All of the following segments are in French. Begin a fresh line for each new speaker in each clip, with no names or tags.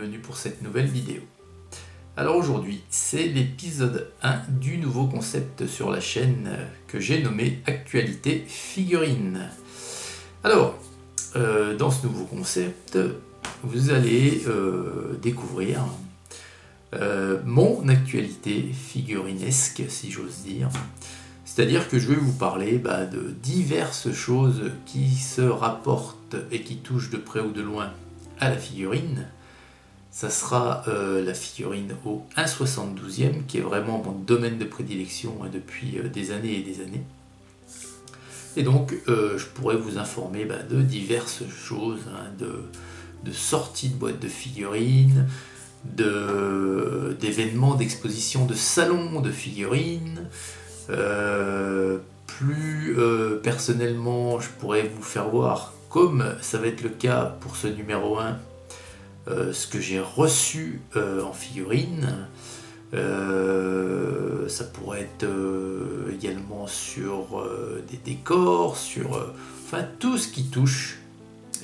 bienvenue pour cette nouvelle vidéo. Alors aujourd'hui, c'est l'épisode 1 du nouveau concept sur la chaîne que j'ai nommé Actualité Figurine. Alors, dans ce nouveau concept, vous allez découvrir mon actualité figurinesque, si j'ose dire. C'est-à-dire que je vais vous parler de diverses choses qui se rapportent et qui touchent de près ou de loin à la figurine. Ça sera la figurine au 1/72e, qui est vraiment mon domaine de prédilection depuis des années et des années. Et donc, je pourrais vous informer de diverses choses, de sorties de boîtes de figurines, d'événements, d'expositions, de salons de figurines. Plus personnellement, je pourrais vous faire voir, comme ça va être le cas pour ce numéro 1, ce que j'ai reçu en figurine. Ça pourrait être également sur des décors, sur enfin tout ce qui touche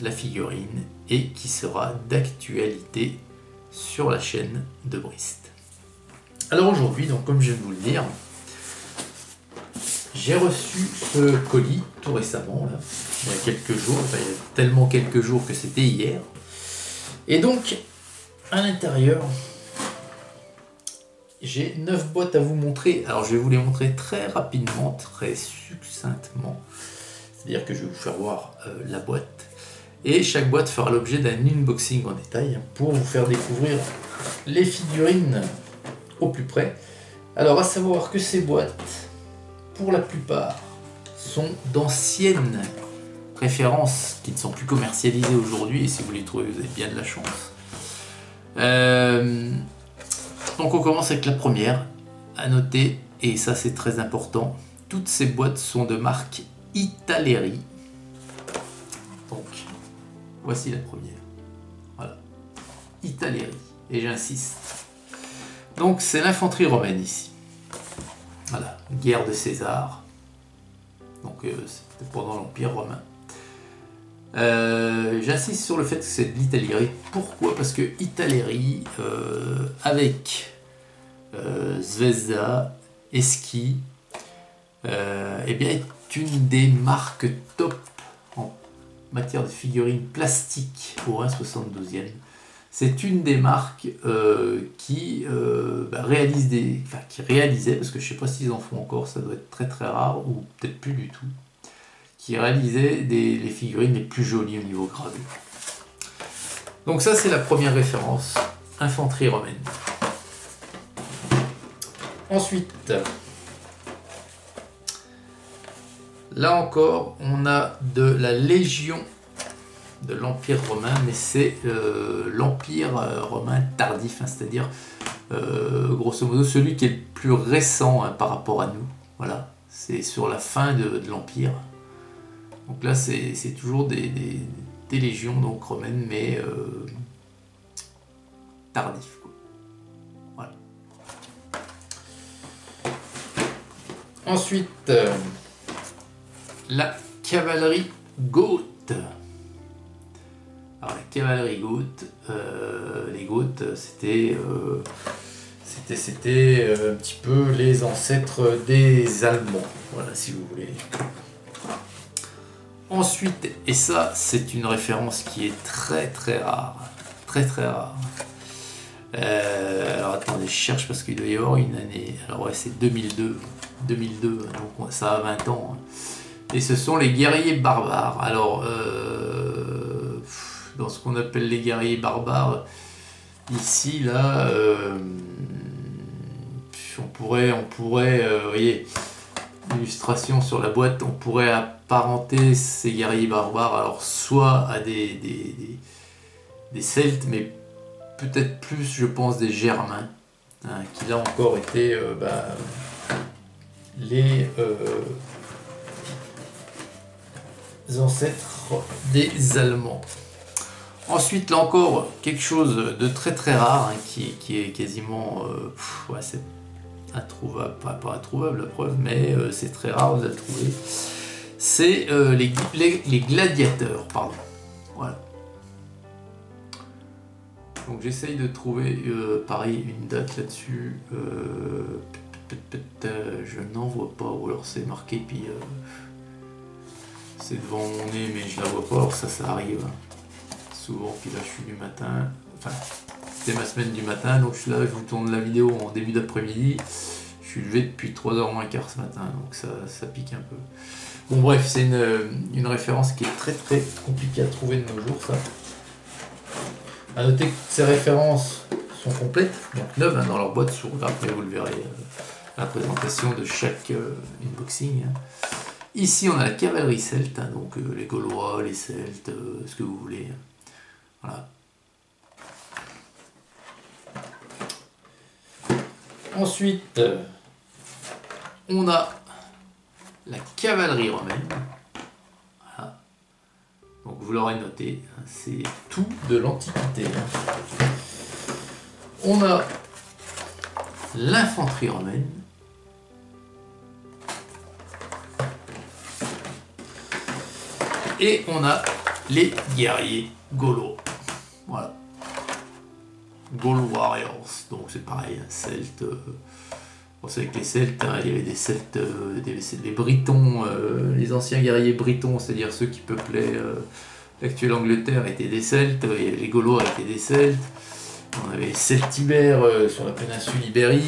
la figurine et qui sera d'actualité sur la chaîne de Brist. Alors aujourd'hui, donc comme je viens de vous le dire, j'ai reçu ce colis tout récemment, là, il y a quelques jours, enfin, il y a tellement quelques jours que c'était hier. Et donc, à l'intérieur, j'ai 9 boîtes à vous montrer. Alors, je vais vous les montrer très rapidement, très succinctement. C'est-à-dire que je vais vous faire voir la boîte. Et chaque boîte fera l'objet d'un unboxing en détail pour vous faire découvrir les figurines au plus près. Alors, à savoir que ces boîtes, pour la plupart, sont d'anciennes références qui ne sont plus commercialisées aujourd'hui, et si vous les trouvez, vous avez bien de la chance. Donc on commence avec la première. À noter, et ça c'est très important, toutes ces boîtes sont de marque Italeri. Donc voici la première. Voilà, Italeri, et j'insiste. Donc c'est l'infanterie romaine ici. Voilà, guerre de César. Donc c'était pendant l'Empire romain. J'insiste sur le fait que c'est de l'Italeri. Pourquoi? Parce que Italeri, avec Zvezda, Eschi, eh bien, est une des marques top en matière de figurines plastiques au 1/72e. C'est une des marques qui réalisait, parce que je ne sais pas s'ils en font encore, ça doit être très très rare, ou peut-être plus du tout, qui réalisait les figurines les plus jolies au niveau gravé. Donc ça c'est la première référence, infanterie romaine. Ensuite, là encore, on a de la Légion de l'Empire romain, mais c'est l'Empire romain tardif, c'est-à-dire grosso modo celui qui est le plus récent par rapport à nous. Voilà, c'est sur la fin de l'Empire. Donc là, c'est toujours des légions donc romaines, mais tardifs, quoi. Voilà. Ensuite, la cavalerie Goth. Alors la cavalerie Goth, les Goths, c'était un petit peu les ancêtres des Allemands, voilà, si vous voulez. Ensuite, et ça c'est une référence qui est très très rare, très très rare. Alors attendez, je cherche parce qu'il doit y avoir une année. Alors ouais, c'est 2002, donc ça a 20 ans. Et ce sont les guerriers barbares. Alors dans ce qu'on appelle les guerriers barbares, ici là, on pourrait, vous voyez, illustration sur la boîte, on pourrait apparenter ces guerriers barbares, alors soit à des Celtes, mais peut-être plus, je pense, des Germains, qui là encore étaient les ancêtres des Allemands. Ensuite, là encore, quelque chose de très très rare, qui est quasiment c'est introuvable, pas introuvable la preuve, mais c'est très rare de la trouver. C'est les gladiateurs, pardon. Voilà. Donc j'essaye de trouver, pareil, une date là-dessus. Je n'en vois pas, ou alors c'est marqué, puis c'est devant mon nez, mais je la vois pas, alors ça arrive souvent. Puis là je suis du matin, enfin c'était ma semaine du matin, donc je suis là, je vous tourne la vidéo en début d'après-midi. Je suis levé depuis 3h moins quart ce matin, donc ça pique un peu. Bon bref, c'est une référence qui est très très compliquée à trouver de nos jours, ça. A noter que ces références sont complètes, donc neuves, hein, dans leur boîte s'ouvre, après vous le verrez à la présentation de chaque unboxing. Ici on a la cavalerie celte, hein, donc les Gaulois, les Celtes, ce que vous voulez. Voilà. Ensuite, on a la cavalerie romaine. Voilà. Donc vous l'aurez noté, hein, c'est tout de l'Antiquité. Hein. On a l'infanterie romaine. Et on a les guerriers gaulois. Voilà. Gaul Warriors. Donc c'est pareil, Celtes. On sait que les Celtes, hein, il y avait des Celtes, des Britons, les anciens guerriers britons, c'est-à-dire ceux qui peuplaient l'actuelle Angleterre, étaient des Celtes, et les Gaulois étaient des Celtes. On avait les Celtibères sur la péninsule ibérique.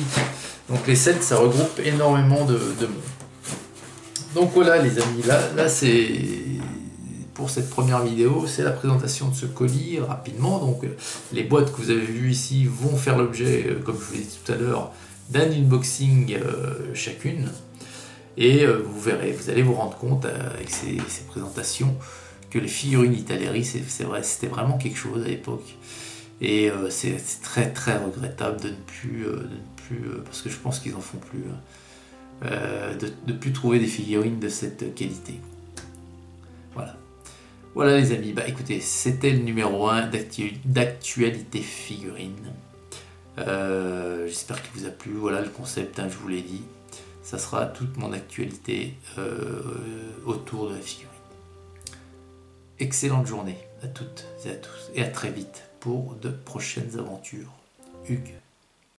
Donc les Celtes, ça regroupe énormément de monde. Donc voilà les amis, là c'est pour cette première vidéo, c'est la présentation de ce colis rapidement. Donc les boîtes que vous avez vues ici vont faire l'objet, comme je vous l'ai dit tout à l'heure, d'un unboxing chacune. Et vous verrez, vous allez vous rendre compte avec ces présentations que les figurines Italeri, c'est vrai, c'était vraiment quelque chose à l'époque. Et c'est très très regrettable de ne plus parce que je pense qu'ils en font plus, de ne plus trouver des figurines de cette qualité. Voilà. Voilà les amis, bah écoutez, c'était le numéro 1 d'actualité figurine. J'espère qu'il vous a plu. Voilà le concept, hein, je vous l'ai dit. Ça sera toute mon actualité autour de la figurine. Excellente journée à toutes et à tous, et à très vite pour de prochaines aventures. Hugues.